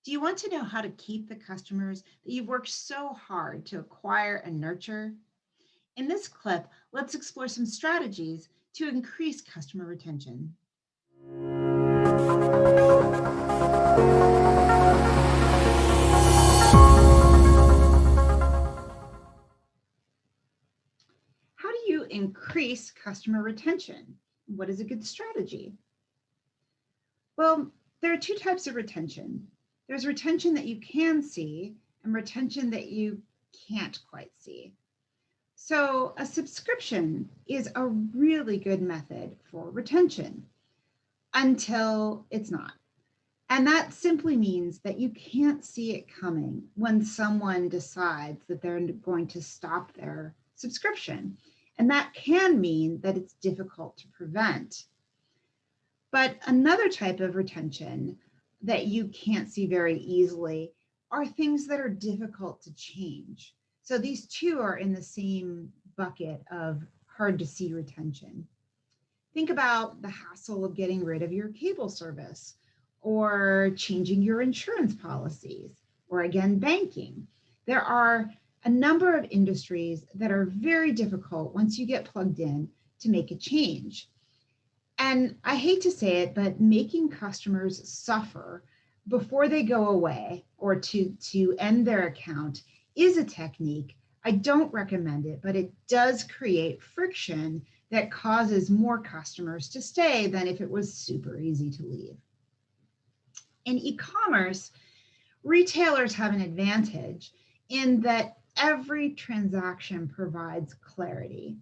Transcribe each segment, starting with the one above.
Do you want to know how to keep the customers that you've worked so hard to acquire and nurture? In this clip, let's explore some strategies to increase customer retention. How do you increase customer retention? What is a good strategy? Well, there are two types of retention. There's retention that you can see and retention that you can't quite see. So a subscription is a really good method for retention until it's not. And that simply means that you can't see it coming when someone decides that they're going to stop their subscription. And that can mean that it's difficult to prevent. But another type of retention that you can't see very easily are things that are difficult to change. So these two are in the same bucket of hard to see retention. Think about the hassle of getting rid of your cable service, or changing your insurance policies, or again, banking. There are a number of industries that are very difficult once you get plugged in to make a change. And I hate to say it, but making customers suffer before they go away or to end their account is a technique. I don't recommend it, but it does create friction that causes more customers to stay than if it was super easy to leave. In e-commerce, retailers have an advantage in that every transaction provides clarity.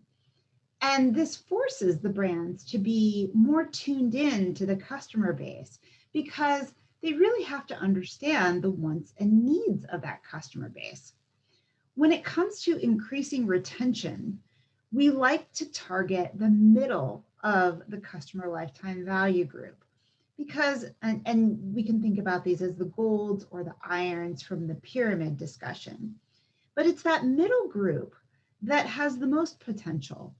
And this forces the brands to be more tuned in to the customer base because they really have to understand the wants and needs of that customer base. When it comes to increasing retention, we like to target the middle of the customer lifetime value group because, and we can think about these as the golds or the irons from the pyramid discussion, but it's that middle group that has the most potential.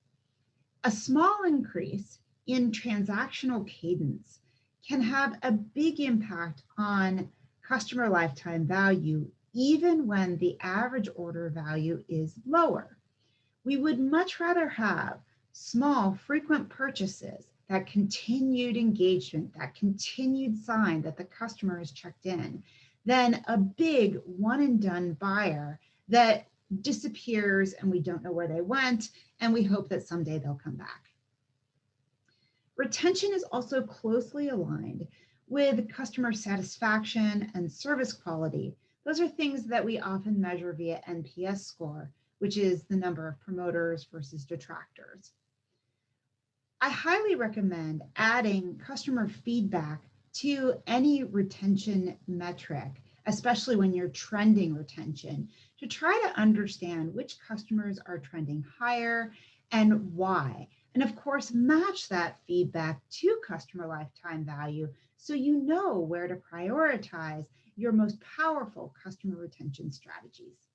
A small increase in transactional cadence can have a big impact on customer lifetime value, even when the average order value is lower. We would much rather have small, frequent purchases, that continued engagement, that continued sign that the customer is checked in, than a big one and done buyer that disappears and we don't know where they went, and we hope that someday they'll come back. Retention is also closely aligned with customer satisfaction and service quality. Those are things that we often measure via NPS score, which is the number of promoters versus detractors. I highly recommend adding customer feedback to any retention metric, especially when you're trending retention, to try to understand which customers are trending higher and why. And of course, match that feedback to customer lifetime value so you know where to prioritize your most powerful customer retention strategies.